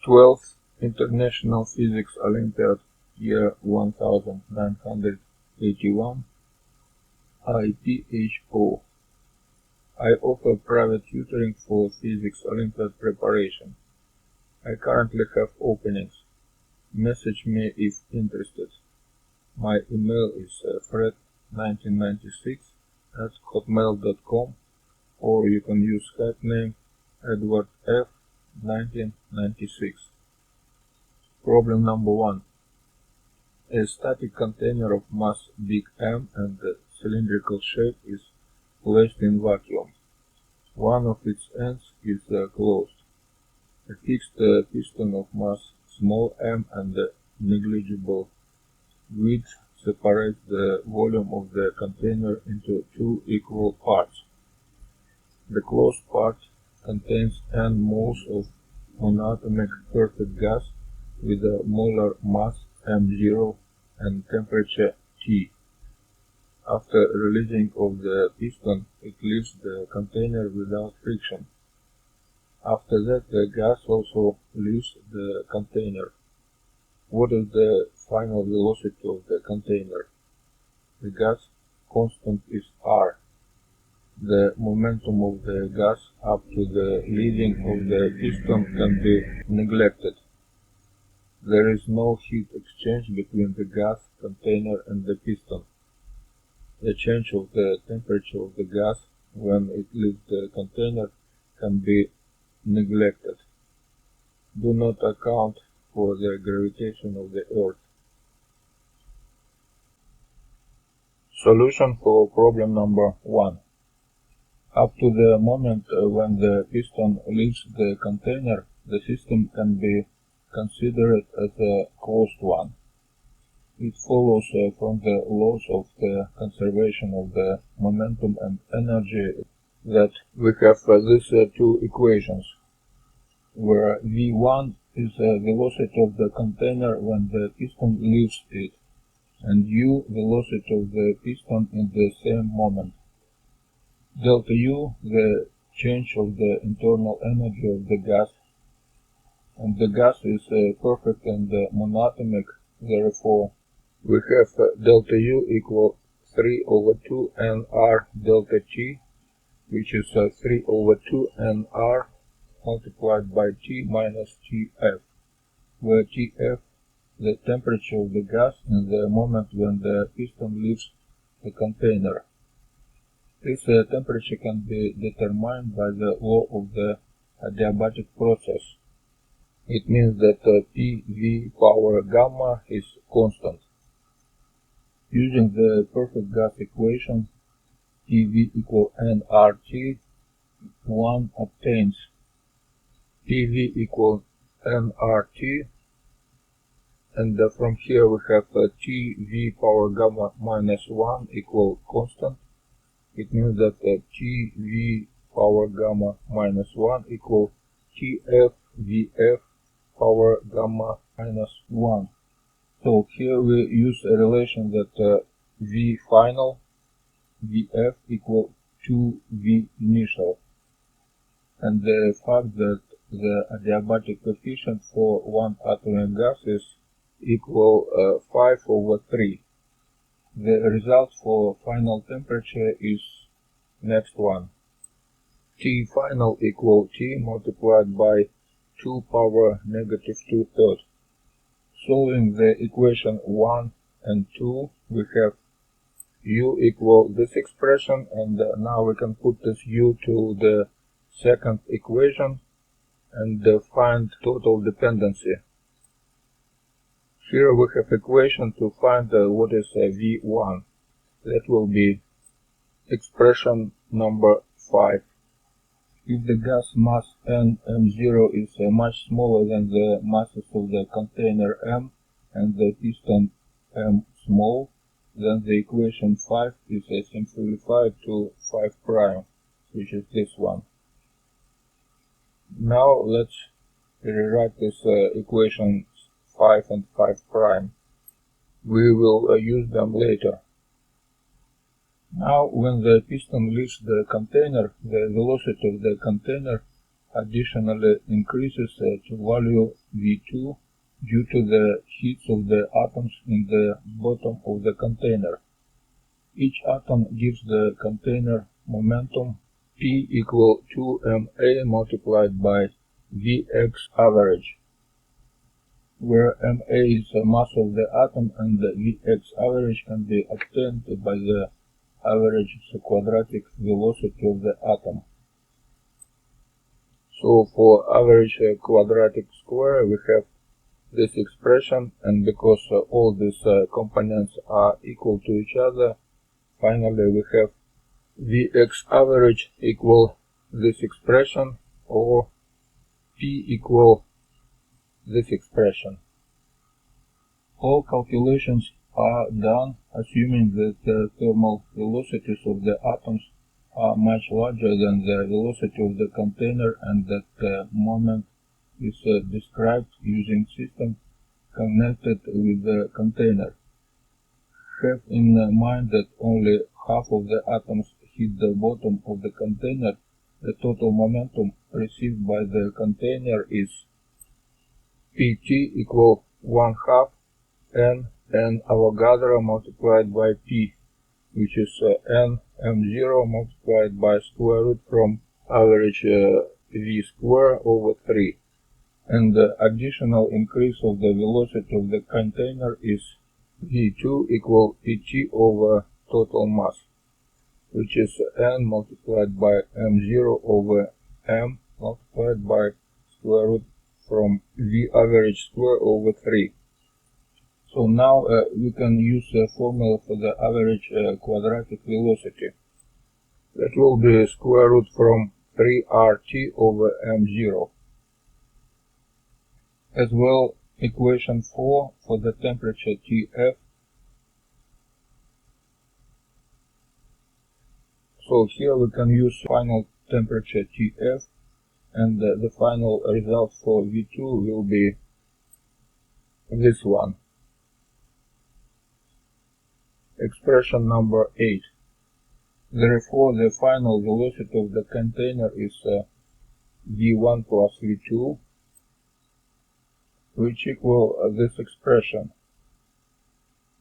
12th International Physics Olympiad year 1981 IPHO. I offer private tutoring for Physics Olympiad preparation. I currently have openings. Message me if interested. My email is fred1996@hotmail.com, or you can use Skype name Eduard F 1996. Problem number 1. A static container of mass big M and cylindrical shape is placed in vacuum. One of its ends is closed. A fixed piston of mass small m and negligible width separates the volume of the container into two equal parts. The closed part contains n moles of monatomic perfect gas with a molar mass m0 and temperature T. After releasing of the piston, it leaves the container without friction. After that, the gas also leaves the container. What is the final velocity of the container? The gas constant is R. The momentum of the gas up to the leading of the piston can be neglected. There is no heat exchange between the gas container and the piston. The change of the temperature of the gas when it leaves the container can be neglected. Do not account for the gravitation of the Earth. Solution for problem number 1. Up to the moment when the piston leaves the container, the system can be considered as a closed one. It follows from the laws of the conservation of the momentum and energy that we have these two equations, where V1 is the velocity of the container when the piston leaves it, and U velocity of the piston in the same moment. Delta U, the change of the internal energy of the gas, and the gas is perfect and monatomic, therefore we have delta U equal 3/2 nR delta T, which is 3/2 nR multiplied by T minus Tf, where Tf the temperature of the gas in the moment when the piston leaves the container. This temperature can be determined by the law of the adiabatic process. It means that PV power gamma is constant. Using the perfect gas equation, PV equal nRT, one obtains PV equal nRT, and from here we have TV power gamma minus 1 equal constant. It means that TV power gamma minus 1 equal TF power gamma minus 1. So here we use a relation that V final, Vf equal 2V initial, and the fact that the adiabatic coefficient for one atomic gas is equal 5/3. The result for final temperature is next one. T final equal T multiplied by 2 power negative 2/3. Solving the equation 1 and 2, we have U equal this expression, and now we can put this U to the second equation and find total dependency. Here we have equation to find what is V1. That will be expression number 5. If the gas mass M0 is much smaller than the masses of the container M and the piston M small, then the equation 5 is simplified to 5 prime, which is this one. Now let's rewrite this equation 5 and 5 prime. We will use them later. Now when the piston leaves the container, the velocity of the container additionally increases to value V2 due to the heats of the atoms in the bottom of the container. Each atom gives the container momentum P equal 2ma multiplied by Vx average, where ma is the mass of the atom and the Vx average can be obtained by the average quadratic velocity of the atom. So for average quadratic square we have this expression, and because all these components are equal to each other, finally we have Vx average equal this expression, or P equal this expression. All calculations are done assuming that the thermal velocities of the atoms are much larger than the velocity of the container, and that the moment is described using system connected with the container. Have in mind that only half of the atoms hit the bottom of the container. The total momentum received by the container is Pt equal 1/2 n Avogadro multiplied by P, which is n m0 multiplied by square root from average V square over 3. And the additional increase of the velocity of the container is V2 equal Pt over total mass, which is n multiplied by m0 over m multiplied by square root from V average square over 3. So now we can use the formula for the average quadratic velocity. That will be square root from 3RT over m0. As well, equation 4 for the temperature Tf. So here we can use final temperature Tf, and the final result for V2 will be this one. Expression number 8. Therefore, the final velocity of the container is V1 plus V2, which equal this expression.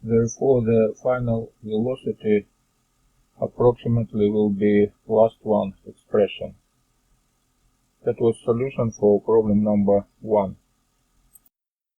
Therefore, the final velocity approximately will be last one expression. That was solution for problem number 1.